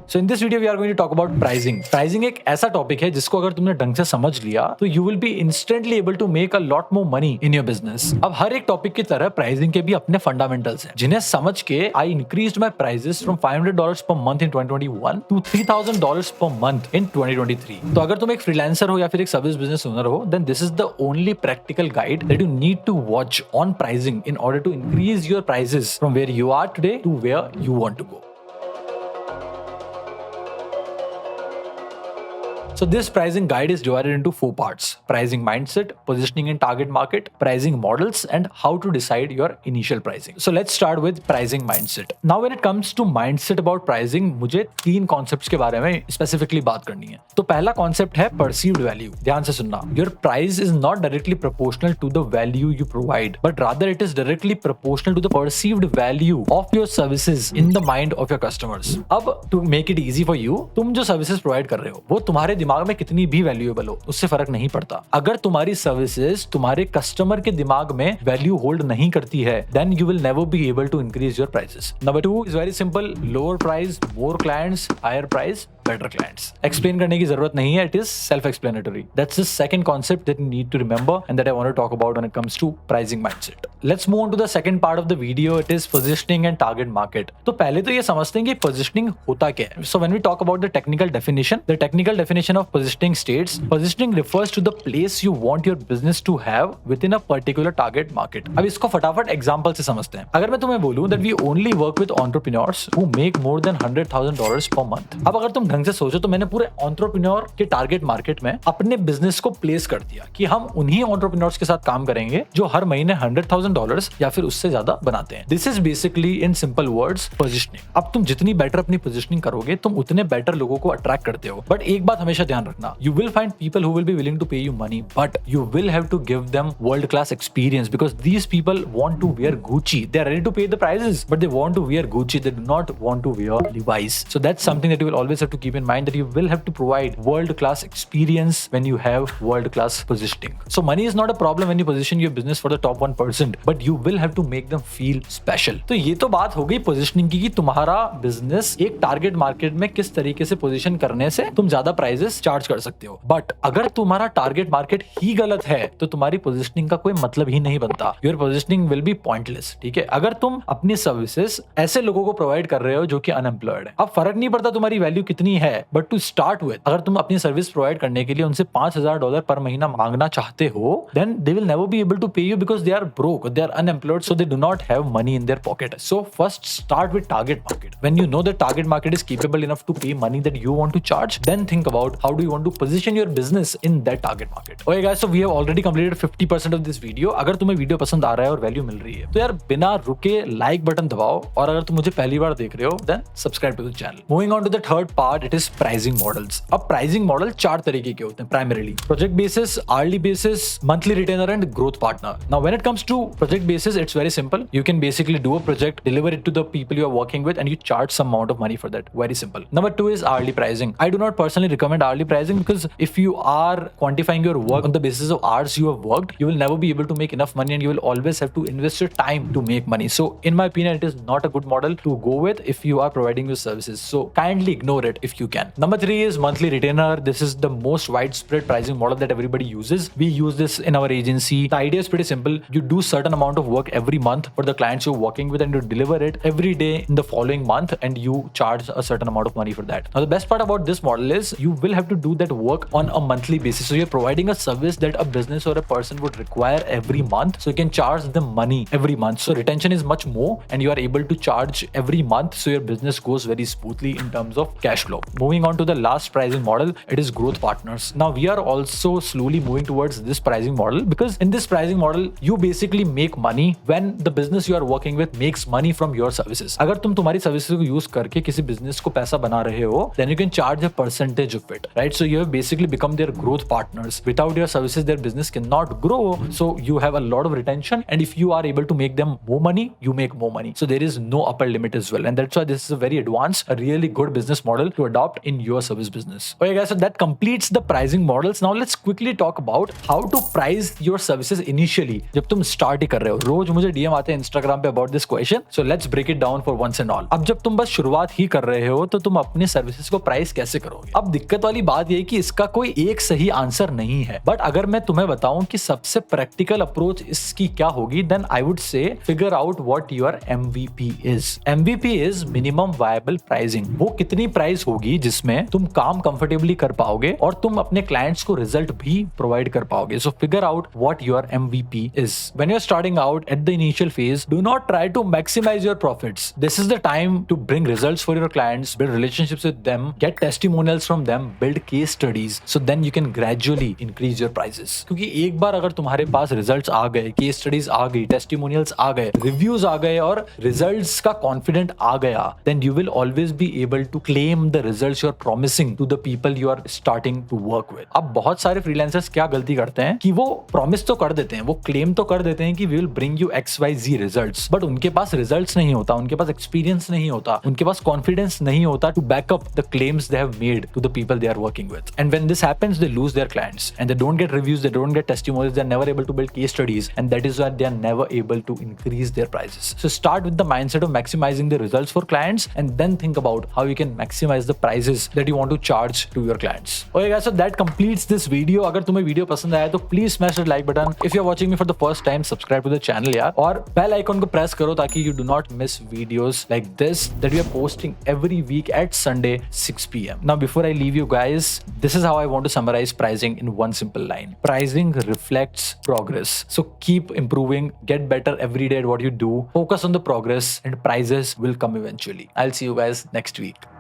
So in this video we are going to talk about pricing. Pricing एक ऐसा topic है जिसको अगर तुमने ढंग से समझ लिया तो you will be instantly able to make a lot more money in your business. अब हर एक टॉपिक की तरह प्राइसिंग के भी अपने फंडामेंटल्स हैं जिन्हें समझ के I increased my prices from $500 per month in 2021 to $3,000 per month in 2023. तो अगर तुम एक फ्रीलांसर हो या फिर एक सर्विस बिजनेस ओनर हो then this is the only practical guide that you need to watch on pricing in order to increase your prices from where you are today to where you want to go. So this pricing guide is divided into 4 parts: pricing mindset, positioning in target market, pricing models, and how to decide your initial pricing. So let's start with pricing mindset. Now when it comes to mindset about pricing, मुझे 3 concepts के बारे में specifically बात करनी है. तो पहला concept है perceived value. ध्यान से सुनना. Your price is not directly proportional to the value you provide, but rather it is directly proportional to the perceived value of your services in the mind of your customers. अब to make it easy for you, तुम जो services provide कर रहे हो, वो तुम्हारे दिमाग में कितनी भी वैल्यूएबल हो उससे फर्क नहीं पड़ता. अगर तुम्हारी सर्विसेज तुम्हारे कस्टमर के दिमाग में वैल्यू होल्ड नहीं करती है then you will never be able to increase your prices. Number 2 is very simple: lower price, more clients, higher price, better clients. Explain करने की जरूरत नहीं है. It is self-explanatory. That's the second concept that you need to remember and that I want to talk about when it comes to pricing mindset. Let's move on to the second part of the video. It is positioning and target market. तो पहले तो ये समझते हैं कि positioning होता क्या है. So when we talk about the technical definition of positioning states, positioning refers to the place you want your business to have within a particular target market. अब इसको फटाफट example से समझते हैं. अगर मैं तुम्हें बोलूं that we only work with entrepreneurs who make more than $100,000 per month. अब अगर तुम ढंग से सोचो तो मैंने पूरे एंटरप्रेन्योर के टारगेट मार्केट में अपने बिजनेस को प्लेस कर दिया कि हम उन्हीं एंटरप्रेन्योर्स के साथ काम करेंगे जो हर महीने $100,000 या फिर उससे ज्यादा बनाते हैं. This is basically in simple words positioning. अब तुम जितनी बेटर अपनी पोजीशनिंग करोगे तुम उतने बेटर लोगों को अट्रैक्ट करते हो. बट एक बात हमेशा ध्यान रखना, you will find people who will be willing to pay you money but you will have to give them world class experience because these people want to wear Gucci. They are ready to pay the prices but they want to wear Gucci. They do not want to wear Levi's. So that's something that you will always have to keep in mind that you will have to provide world class experience when you have world class positioning. So money is not a problem when you position your business for the top 1%, but you will have to make them feel special. तो ये तो बात हो गई positioning की कि तुम्हारा business एक target market में किस तरीके से position करने से तुम ज्यादा prices charge कर सकते हो. But अगर तुम्हारा target market ही गलत है तो तुम्हारी positioning का कोई मतलब ही नहीं बनता. Your positioning will be pointless. ठीक है, अगर तुम अपनी services ऐसे लोगों को provide कर रहे हो जो कि unemployed है, अब फर्क नहीं पड़ता तुम्हारी वैल्यू कितनी है, बट टू स्टार्ट विद अगर तुम अपनी सर्विस प्रोवाइड करने के लिए उनसे $5,000 पर महीना मांगना चाहते हो then they will never be able to pay you because they are broke, they are unemployed, so they do not have money in their pocket. So first start with target market. When you know that target market is capable enough to pay money that you want to charge then think about how do you want to position your business in that target market. Okay guys, so we have already completed 50% of this video. अगर तुम्हें video पसंद आ रहा है और value मिल रही है तो यार बिना रुके लाइक बटन दबाओ और अगर तुम मुझे पहली बार देख रहे हो then subscribe to the channel. Moving on to the third part, it is pricing models. अब प्राइसिंग मॉडल 4 तरीके के होते हैं primarily: project basis, hourly basis, monthly retainer and growth partner. Now when it comes to project basis it's very simple. You can basically do a project, deliver it to the people you are working with and you charge some amount of money for that. Very simple. Number 2 is hourly pricing. I do not personally recommend hourly pricing because if you are quantifying your work on the basis of hours you have worked, you will never be able to make enough money and you will always have to invest your time to make money. So in my opinion it is not a good model to go with if you are providing your services. So kindly ignore it if you can. Number 3 is monthly retainer. This is the most widespread pricing model that everybody uses. We use this in our agency. The idea is pretty simple. You do certain amount of work every month for the clients you're working with and you deliver it every day in the following month and you charge a certain amount of money for that. Now the best part about this model is you will have to do that work on a monthly basis. So you're providing a service that a business or a person would require every month. So you can charge them money every month. So retention is much more and you are able to charge every month. So your business goes very smoothly in terms of cash flow. Moving on to the last pricing model, it is growth partners. Now we are also slowly moving towards this pricing model because in this pricing model you basically make money when the business you are working with makes money from your services. अगर तुम तुम्हारी services को use करके किसी business को पैसा बना रहे हो then you can charge a percentage of it, right? So you have basically become their growth partners. Without your services their business cannot grow, so you have a lot of retention and if you are able to make them more money you make more money. So there is no upper limit as well and that's why this is a very advanced, a really good business model to adopt in your service business. Okay guys, so that completes the pricing models. Now let's quickly talk about how to price your services initially. जब तुम start ही कर रहे हो, रोज मुझे DM आते हैं Instagram पे about this question. So let's break it down for once and all. अब जब तुम बस शुरुआत ही कर रहे हो तो तुम अपने सर्विसेज को प्राइस कैसे करोगे? अब दिक्कत वाली बात ये है कि इसका कोई एक सही आंसर नहीं है, बट अगर मैं तुम्हें बताऊं कि सबसे प्रैक्टिकल अप्रोच इसकी क्या होगी, then I would say figure out what your MVP is. MVP is minimum viable pricing. वो कितनी प्राइस होगी जिसमें तुम काम कंफर्टेबली कर पाओगे और तुम अपने क्लाइंट्स को रिजल्ट भी प्रोवाइड कर पाओगे. So figure out what your MVP is. When you are starting out at the initial phase, do not try to maximise your profits. This is the time to bring results for your clients, build relationships with them, get testimonials from them, build case studies, so then you can gradually increase your prices. क्योंकि एक बार अगर तुम्हारे पास results आ गए, case studies आ गई, testimonials आ गए, reviews आ गए और results का confident आ गया, then you will always be able to claim the results you are promising to the people you are starting to work with. अब बहुत सारे freelancers क्या गलती करते हैं कि वो promise तो कर देते हैं, वो claim तो कर देते हैं कि we will bring you XYZ results, but उनके पास results नहीं होता, उनके पास experience नहीं होता, उनके पास कॉन्फिडेंस नहीं होता to back up the claims they have made to the people they are working with. And when this happens, they lose their clients and they don't get reviews, they don't get testimonials, they're never able to build case studies, and that is why they are never able to increase their prices. So start with the mindset of maximizing the results for clients and then think about how you can maximize the prices that you want to charge to your clients. Okay guys, so that completes this video. अगर तुम्हें video पसंद आया तो please smash the like button. If you're watching me for the first time, subscribe to the channel यार, और bell icon को press करो ताकि you do not miss videos like this that we are posting every week at Sunday 6 p.m. Now before I leave you guys, this is how I want to summarize pricing in one simple line. Pricing reflects progress. So keep improving, get better every day at what you do, focus on the progress, and prices will come eventually. I'll see you guys next week.